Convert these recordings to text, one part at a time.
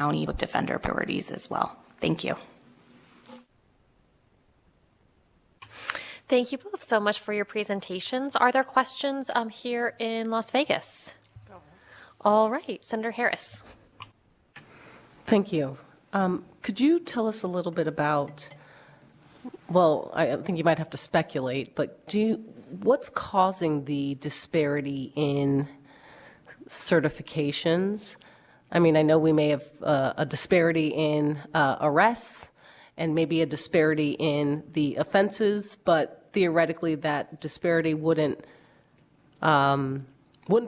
county public defender priorities as well. Thank you. Thank you both so much for your presentations. Are there questions here in Las Vegas? All right, Senator Harris. Thank you. Could you tell us a little bit about, well, I think you might have to speculate, but what's causing the disparity in certifications? I mean, I know we may have a disparity in arrests and maybe a disparity in the offenses, but theoretically that disparity wouldn't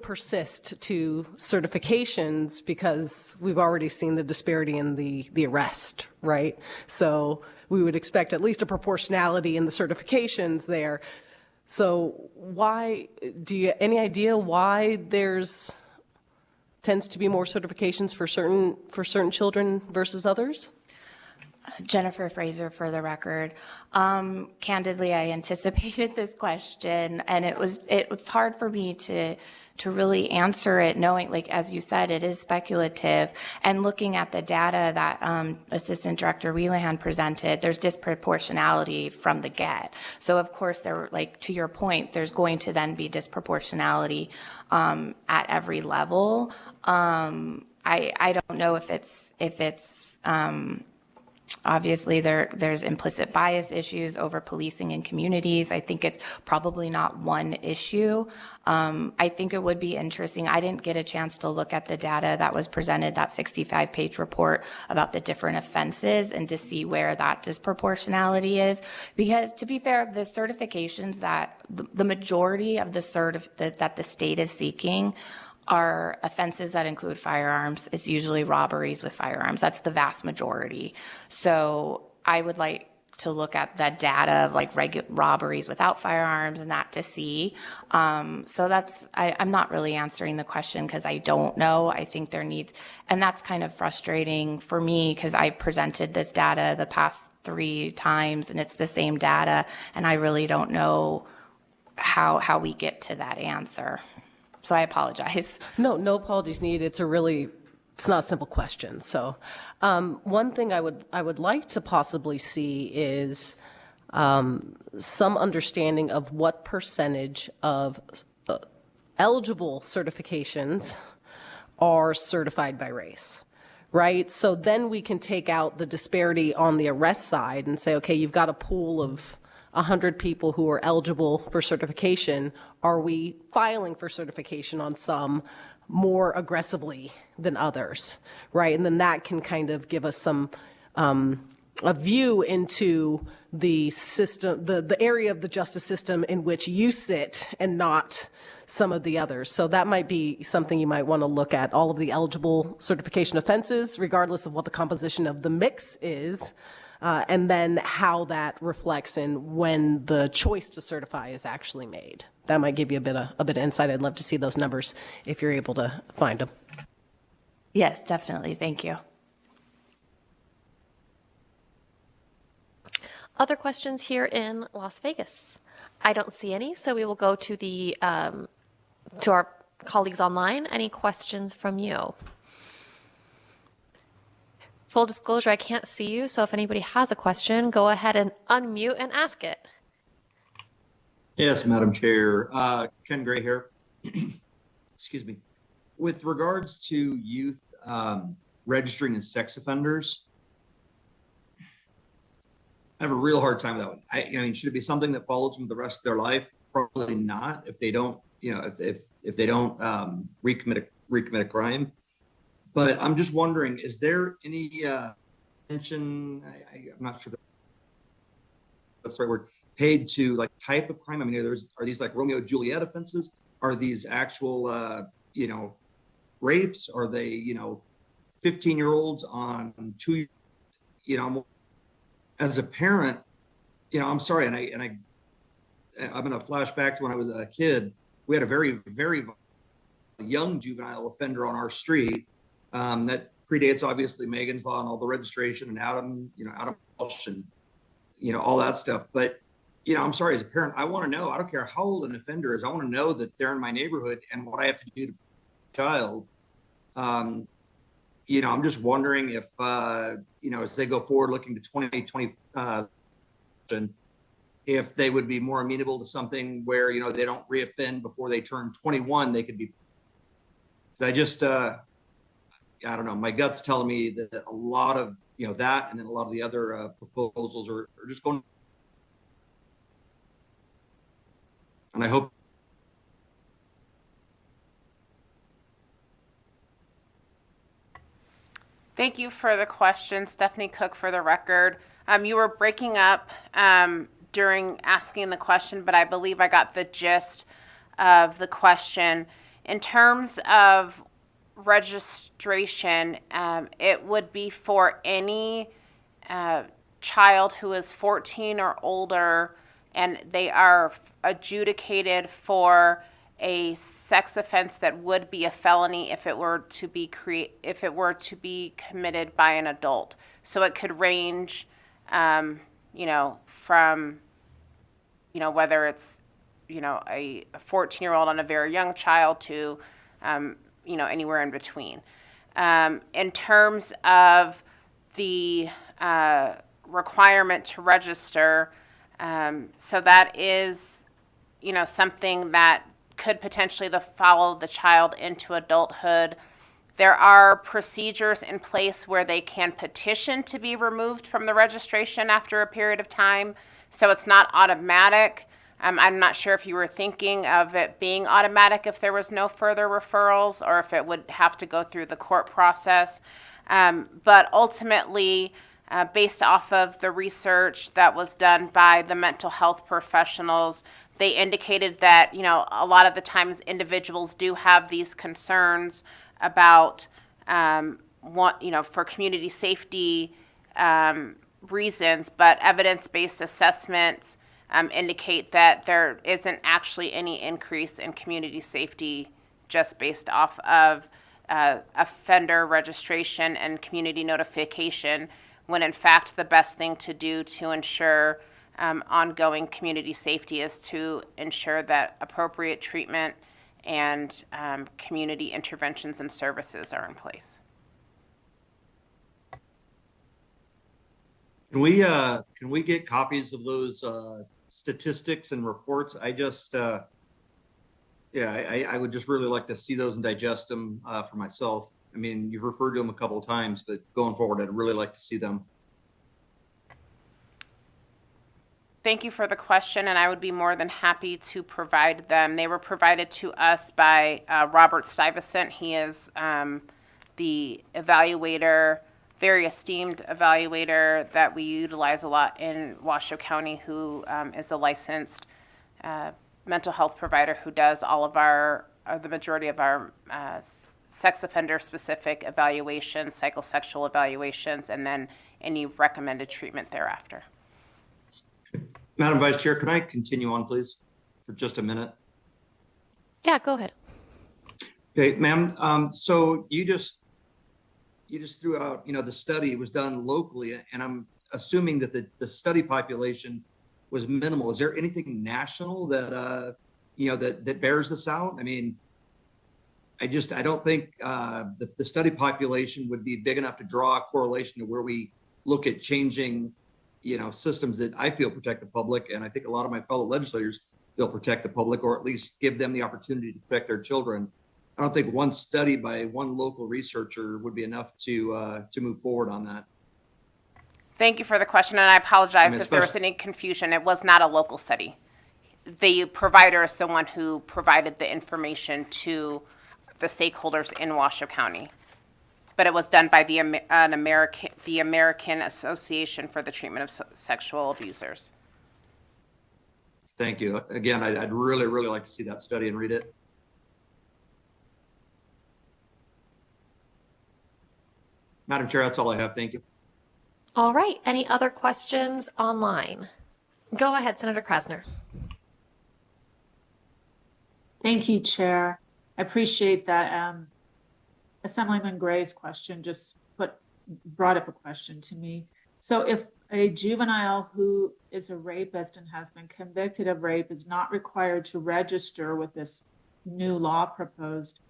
persist to certifications because we've already seen the disparity in the arrest, right? So we would expect at least a proportionality in the certifications there. So why, any idea why tends to be more certifications for certain children versus others? Jennifer Fraser, for the record. Candidly, I anticipated this question, and it was hard for me to really answer it, knowing, like, as you said, it is speculative. And looking at the data that Assistant Director Wheelahan presented, there's disproportionality from the get. So of course, to your point, there's going to then be disproportionality at every level. I don't know if it's obviously, there's implicit bias issues over policing in communities. I think it's probably not one issue. I think it would be interesting. I didn't get a chance to look at the data that was presented, that 65-page report about the different offenses, and to see where that disproportionality is. Because to be fair, the certifications that the majority of that the state is seeking are offenses that include firearms. It's usually robberies with firearms. That's the vast majority. So I would like to look at that data of like robberies without firearms and that to see. So I'm not really answering the question because I don't know. I think there needs, and that's kind of frustrating for me because I presented this data the past 3 times and it's the same data, and I really don't know how we get to that answer. So I apologize. No apologies needed. It's not a simple question. So one thing I would like to possibly see is some understanding of what percentage of eligible certifications are certified by race, right? So then we can take out the disparity on the arrest side and say, okay, you've got a pool of 100 people who are eligible for certification. Are we filing for certification on some more aggressively than others, right? And then that can kind of give us some a view into the system, the area of the justice system in which you sit and not some of the others. So that might be something you might want to look at, all of the eligible certification offenses, regardless of what the composition of the mix is. And then how that reflects in when the choice to certify is actually made. That might give you a bit of insight. I'd love to see those numbers if you're able to find them. Yes, definitely. Thank you. Other questions here in Las Vegas? I don't see any, so we will go to to our colleagues online. Any questions from you? Full disclosure, I can't see you, so if anybody has a question, go ahead and unmute and ask it. Yes, Madam Chair. Ken Gray here. Excuse me. With regards to youth registering as sex offenders, I have a real hard time with that one. I mean, should it be something that follows them the rest of their life? Probably not. If they don't, if they don't recommit a crime. But I'm just wondering, is there any attention? I'm not sure that's the right word. Paid to like type of crime? I mean, are these like Romeo and Juliet offenses? Are these actual, rapes? Are they, 15-year-olds on 2? As a parent, I'm sorry, and I'm going to flash back to when I was a kid. We had a very, very young juvenile offender on our street. That predates obviously Megan's Law and all the registration and Adam Walsh and all that stuff. But I'm sorry, as a parent, I want to know. I don't care how old an offender is. I want to know that they're in my neighborhood and what I have to do to child. I'm just wondering if, as they go forward looking to 2020, if they would be more amenable to something where, they don't reoffend before they turn 21, they could be. So I don't know, my gut's telling me that a lot of, that, and then a lot of the other proposals are just going. And I hope. Thank you for the question, Stephanie Cook, for the record. You were breaking up during asking the question, but I believe I got the gist of the question. In terms of registration, it would be for any child who is 14 or older and they are adjudicated for a sex offense that would be a felony if it were to be committed by an adult. So it could range, from, whether it's, a 14-year-old on a very young child to, anywhere in between. In terms of the requirement to register, so that is, something that could potentially follow the child into adulthood. There are procedures in place where they can petition to be removed from the registration after a period of time, so it's not automatic. I'm not sure if you were thinking of it being automatic if there was no further referrals, or if it would have to go through the court process. But ultimately, based off of the research that was done by the mental health professionals, they indicated that, a lot of the times individuals do have these concerns about, for community safety reasons, but evidence-based assessments indicate that there isn't actually any increase in community safety just based off of offender registration and community notification, when in fact the best thing to do to ensure ongoing community safety is to ensure that appropriate treatment and community interventions and services are in place. Can we get copies of those statistics and reports? I would just really like to see those and digest them for myself. I mean, you've referred to them a couple of times, but going forward, I'd really like to see them. Thank you for the question, and I would be more than happy to provide them. They were provided to us by Robert Stuyvesant. He is the evaluator, very esteemed evaluator that we utilize a lot in Washoe County, who is a licensed mental health provider who does all of the majority of our sex offender specific evaluations, psychosexual evaluations, and then any recommended treatment thereafter. Madam Vice Chair, can I continue on, please, for just a minute? Yeah, go ahead. Okay, ma'am. So you just threw out, the study was done locally, and I'm assuming that the study population was minimal. Is there anything national that that bears this out? I mean, I don't think that the study population would be big enough to draw a correlation to where we look at changing systems that I feel protect the public, and I think a lot of my fellow legislators feel protect the public, or at least give them the opportunity to protect their children. I don't think one study by one local researcher would be enough to move forward on that. Thank you for the question, and I apologize if there was any confusion. It was not a local study. The provider is the one who provided the information to the stakeholders in Washoe County. But it was done by the American Association for the Treatment of Sexual Abusers. Thank you. Again, I'd really, really like to see that study and read it. Madam Chair, that's all I have. Thank you. All right. Any other questions online? Go ahead, Senator Krasner. Thank you, Chair. I appreciate that. Assemblyman Gray's question just brought up a question to me. So if a juvenile who is a rapist and has been convicted of rape is not required to register with this new law proposed,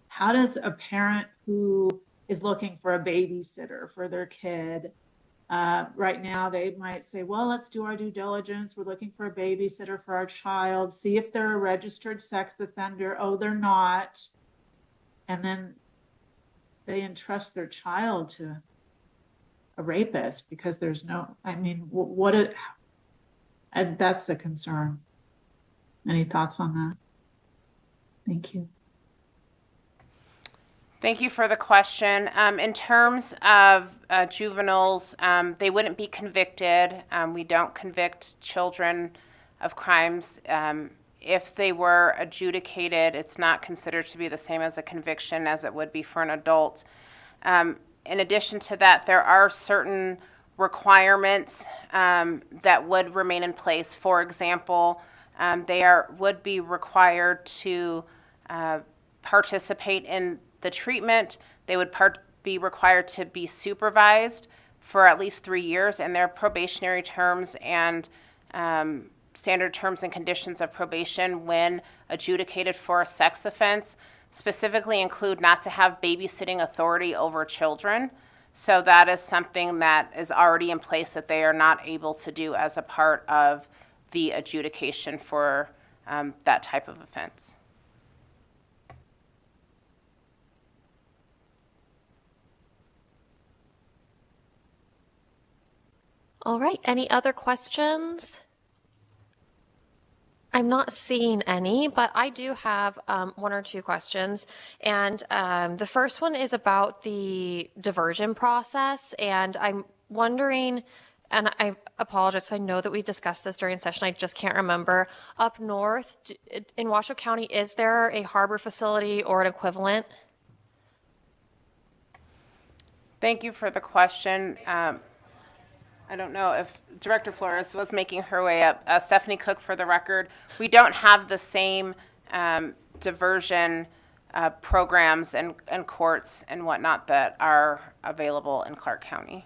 how does a parent who is looking for a babysitter for their kid. Right now, they might say, well, let's do our due diligence. We're looking for a babysitter for our child. See if they're a registered sex offender. Oh, they're not. And then they entrust their child to a rapist because there's no, I mean, that's a concern. Any thoughts on that? Thank you. Thank you for the question. In terms of juveniles, they wouldn't be convicted. We don't convict children of crimes. If they were adjudicated, it's not considered to be the same as a conviction as it would be for an adult. In addition to that, there are certain requirements that would remain in place. For example, would be required to participate in the treatment. They would be required to be supervised for at least 3 years, and their probationary terms and standard terms and conditions of probation when adjudicated for a sex offense specifically include not to have babysitting authority over children. So that is something that is already in place that they are not able to do as a part of the adjudication for that type of offense. All right, any other questions? I'm not seeing any, but I do have one or two questions. And the first one is about the diversion process. And I'm wondering, and I apologize, I know that we discussed this during session, I just can't remember. Up north in Washoe County, is there a harbor facility or an equivalent? Thank you for the question. I don't know if Director Flores was making her way up. Stephanie Cook, for the record. We don't have the same diversion programs and courts and whatnot that are available in Clark County.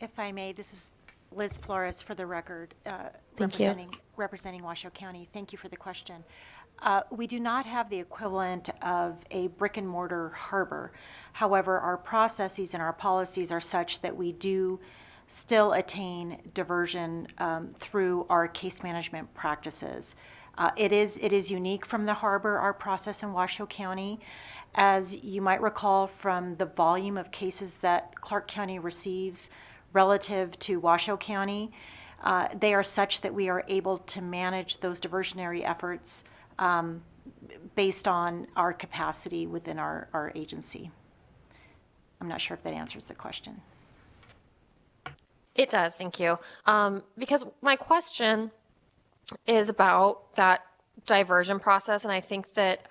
If I may, this is Liz Flores for the record, Thank you. representing Washoe County. Thank you for the question. We do not have the equivalent of a brick and mortar harbor. However, our processes and our policies are such that we do still attain diversion through our case management practices. It is unique from the harbor, our process in Washoe County. As you might recall from the volume of cases that Clark County receives relative to Washoe County, they are such that we are able to manage those diversionary efforts based on our capacity within our agency. I'm not sure if that answers the question. It does, thank you. Because my question is about that diversion process, and I think that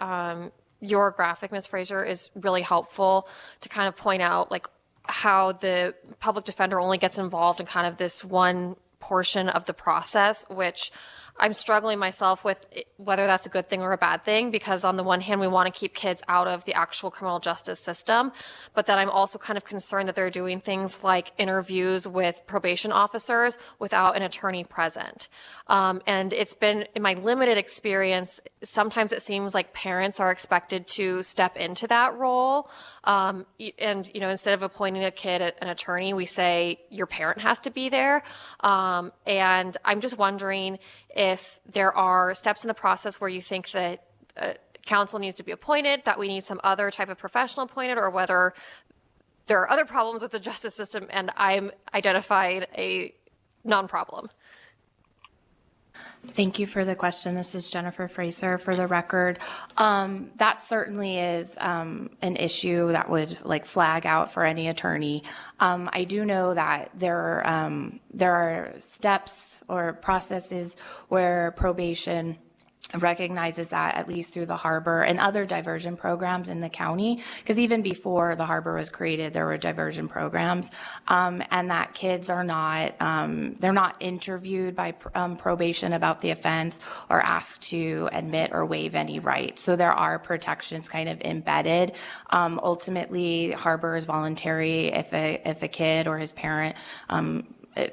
your graphic, Ms. Fraser, is really helpful to kind of point out like how the public defender only gets involved in kind of this one portion of the process, which I'm struggling myself with whether that's a good thing or a bad thing, because on the one hand, we want to keep kids out of the actual criminal justice system, but then I'm also kind of concerned that they're doing things like interviews with probation officers without an attorney present. And it's been, in my limited experience, sometimes it seems like parents are expected to step into that role. And, you know, instead of appointing a kid an attorney, we say your parent has to be there. And I'm just wondering if there are steps in the process where you think that counsel needs to be appointed, that we need some other type of professional appointed, or whether there are other problems with the justice system and I'm identified a non-problem. Thank you for the question. This is Jennifer Fraser for the record. That certainly is an issue that would like flag out for any attorney. I do know that there are steps or processes where probation recognizes that, at least through the harbor and other diversion programs in the county, because even before the harbor was created, there were diversion programs, and that kids are not, they're not interviewed by probation about the offense or asked to admit or waive any rights. So there are protections kind of embedded. Ultimately, harbor is voluntary if a kid or his parent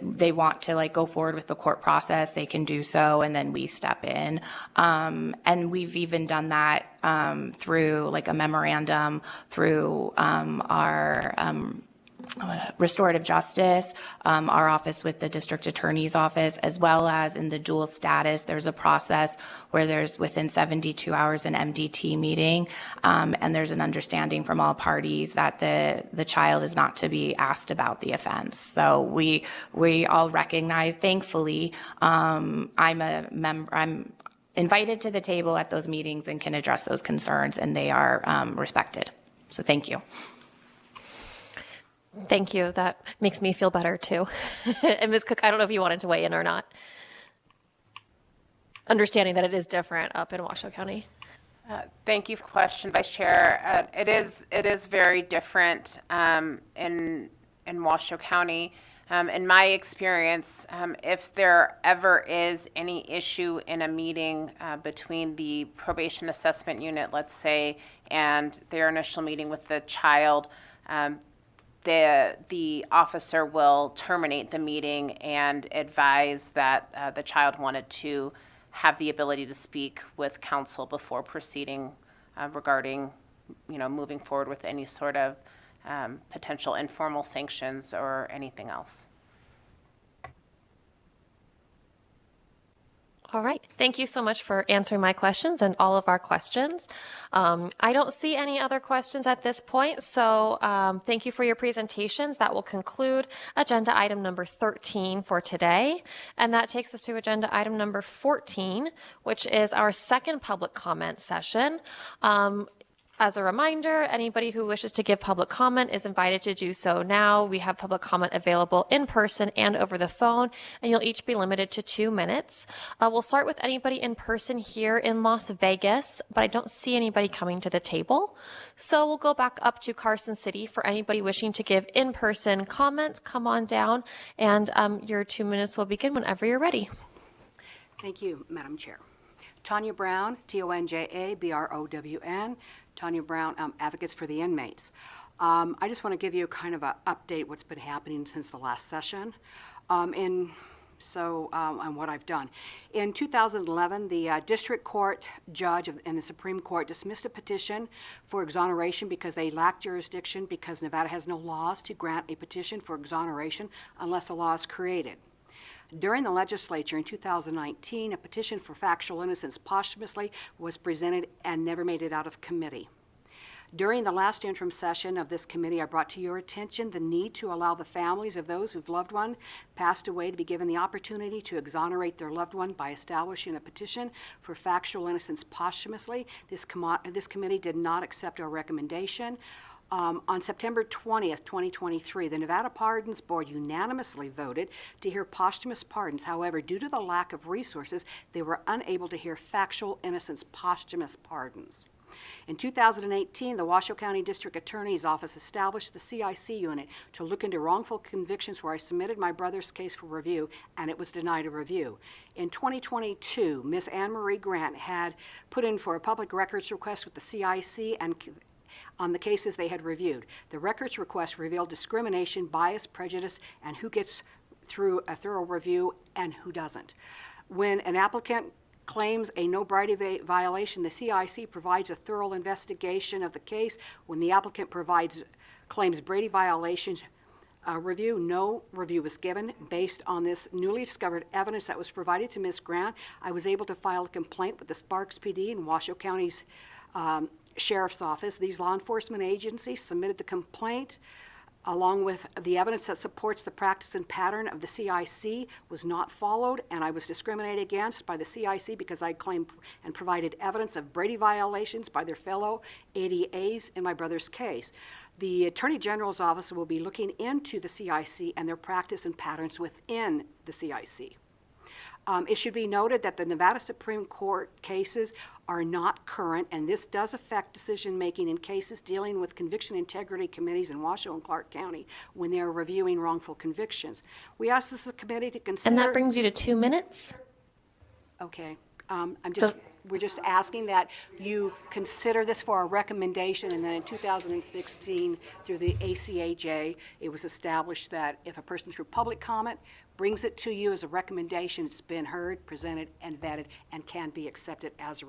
they want to like go forward with the court process, they can do so, and then we step in. And we've even done that through like a memorandum through our restorative justice, our office with the district attorney's office, as well as in the dual status, there's a process where there's within 72 hours an MDT meeting, and there's an understanding from all parties that the child is not to be asked about the offense. So we all recognize, thankfully, I'm invited to the table at those meetings and can address those concerns, and they are respected. So thank you. Thank you. That makes me feel better too. And Ms. Cook, I don't know if you wanted to weigh in or not. Understanding that it is different up in Washoe County. Thank you for the question, Vice Chair. It is very different in Washoe County. In my experience, if there ever is any issue in a meeting between the probation assessment unit, let's say, and their initial meeting with the child, the officer will terminate the meeting and advise that the child wanted to have the ability to speak with counsel before proceeding regarding, moving forward with any sort of potential informal sanctions or anything else. All right. Thank you so much for answering my questions and all of our questions. I don't see any other questions at this point, so thank you for your presentations. That will conclude agenda item number 13 for today. And that takes us to agenda item number 14, which is our second public comment session. As a reminder, anybody who wishes to give public comment is invited to do so now. We have public comment available in person and over the phone, and you'll each be limited to 2 minutes. We'll start with anybody in person here in Las Vegas, but I don't see anybody coming to the table. So we'll go back up to Carson City for anybody wishing to give in-person comments. Come on down, and your 2 minutes will begin whenever you're ready. Thank you, Madam Chair. Tanya Brown, TONJABROWN. Tanya Brown, Advocates for the Inmates. I just want to give you kind of an update what's been happening since the last session, and what I've done. In 2011, the district court judge in the Supreme Court dismissed a petition for exoneration because they lacked jurisdiction because Nevada has no laws to grant a petition for exoneration unless a law is created. During the legislature in 2019, a petition for factual innocence posthumously was presented and never made it out of committee. During the last interim session of this committee, I brought to your attention the need to allow the families of those whose loved one passed away to be given the opportunity to exonerate their loved one by establishing a petition for factual innocence posthumously. This committee did not accept our recommendation. On September 20th, 2023, the Nevada Pardons Board unanimously voted to hear posthumous pardons. However, due to the lack of resources, they were unable to hear factual innocence posthumous pardons. In 2018, the Washoe County District Attorney's Office established the CIC unit to look into wrongful convictions where I submitted my brother's case for review, and it was denied a review. In 2022, Ms. Anne Marie Grant had put in for a public records request with the CIC and on the cases they had reviewed. The records request revealed discrimination, bias, prejudice, and who gets through a thorough review and who doesn't. When an applicant claims a no Brady violation, the CIC provides a thorough investigation of the case. When the applicant claims Brady violations review, no review was given. Based on this newly discovered evidence that was provided to Ms. Grant, I was able to file a complaint with the Sparks PD and Washoe County's Sheriff's Office. These law enforcement agencies submitted the complaint along with the evidence that supports the practice and pattern of the CIC was not followed, and I was discriminated against by the CIC because I claimed and provided evidence of Brady violations by their fellow ADAs in my brother's case. The Attorney General's Office will be looking into the CIC and their practice and patterns within the CIC. It should be noted that the Nevada Supreme Court cases are not current, and this does affect decision-making in cases dealing with conviction integrity committees in Washoe and Clark County when they are reviewing wrongful convictions. We ask this committee to consider... And that brings you to 2 minutes? Okay. I'm just... we're just asking that you consider this for a recommendation, and then in 2016, through the ACAJ, it was established that if a person through public comment brings it to you as a recommendation, it's been heard, presented, and vetted, and can be accepted as a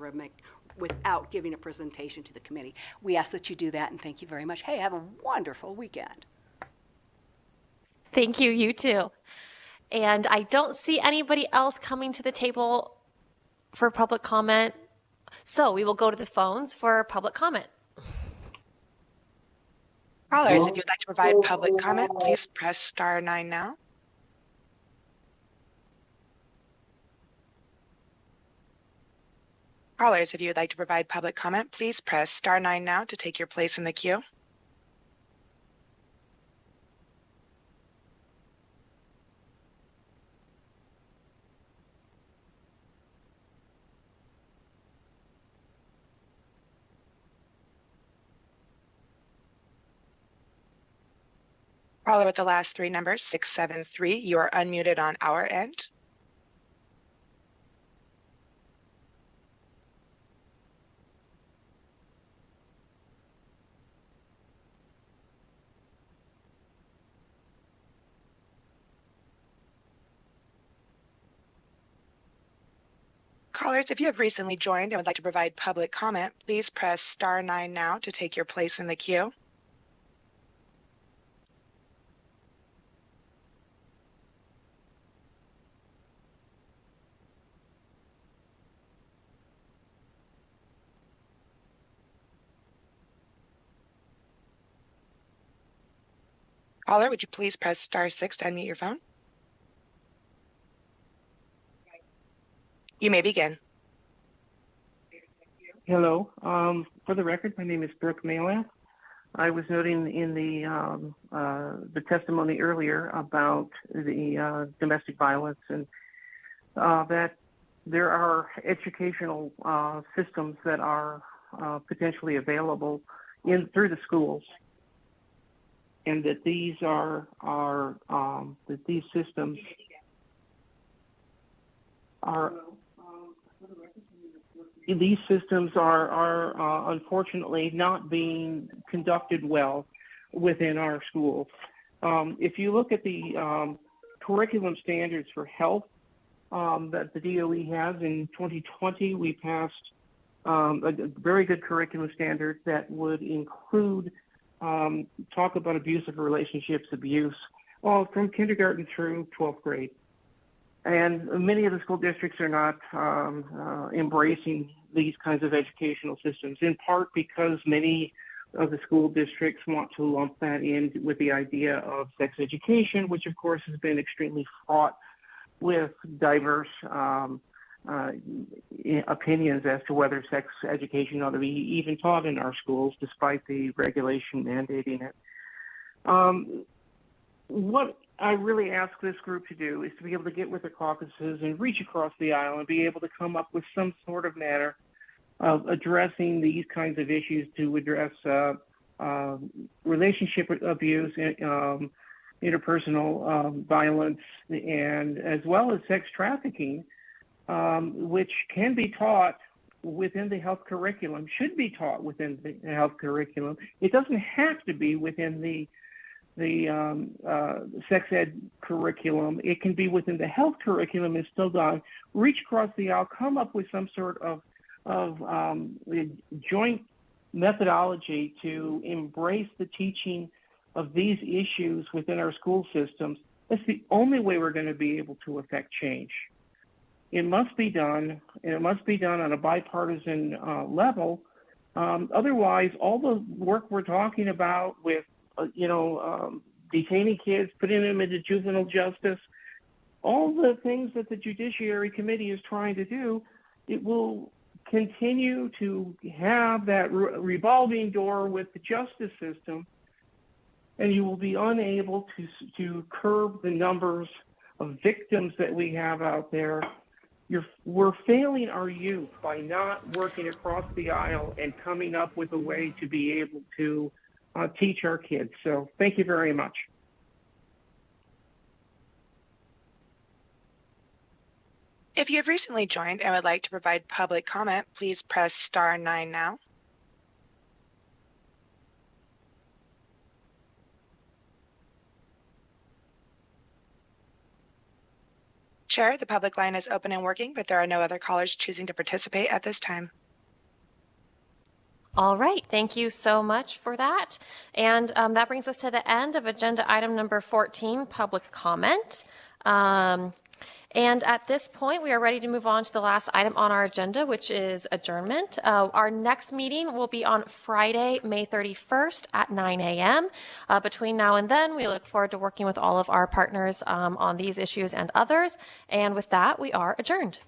without giving a presentation to the committee. We ask that you do that, and thank you very much. Hey, have a wonderful weekend. Thank you, you too. And I don't see anybody else coming to the table for public comment. So we will go to the phones for public comment. Callers, if you'd like to provide public comment, please press star 9 now. Callers, if you would like to provide public comment, please press star 9 now to take your place in the queue. Caller with the last 3 numbers, 673, you are unmuted on our end. Callers, if you have recently joined and would like to provide public comment, please press star 9 now to take your place in the queue. Caller, would you please press star 6 to unmute your phone? You may begin. Hello. For the record, my name is Brooke Malath. I was noting in the testimony earlier about the domestic violence and that there are educational systems that are potentially available through the schools, and that these these systems are unfortunately not being conducted well within our schools. If you look at the curriculum standards for health that the DOE has in 2020, we passed a very good curriculum standard that would include talk about abusive relationships, abuse, from kindergarten through 12th grade. And many of the school districts are not embracing these kinds of educational systems, in part because many of the school districts want to lump that in with the idea of sex education, which of course has been extremely fraught with diverse opinions as to whether sex education ought to be even taught in our schools, despite the regulation mandating it. What I really ask this group to do is to be able to get with the caucuses and reach across the aisle and be able to come up with some sort of manner of addressing these kinds of issues, to address relationship abuse, interpersonal violence, and as well as sex trafficking, which can be taught within the health curriculum, should be taught within the health curriculum. It doesn't have to be within the sex ed curriculum. It can be within the health curriculum and still done. Reach across the aisle, come up with some sort of joint methodology to embrace the teaching of these issues within our school systems. That's the only way we're going to be able to affect change. It must be done, and it must be done on a bipartisan level. Otherwise, all the work we're talking about with detaining kids, putting them into juvenile justice, all the things that the Judiciary Committee is trying to do, it will continue to have that revolving door with the justice system, and you will be unable to curb the numbers of victims that we have out there. We're failing our youth by not working across the aisle and coming up with a way to be able to teach our kids. So thank you very much. If you have recently joined and would like to provide public comment, please press star 9 now. Chair, the public line is open and working, but there are no other callers choosing to participate at this time. All right, thank you so much for that. And that brings us to the end of agenda item number 14, public comment. And at this point, we are ready to move on to the last item on our agenda, which is adjournment. Our next meeting will be on Friday, May 31st at 9 a.m. Between now and then, we look forward to working with all of our partners on these issues and others. And with that, we are adjourned.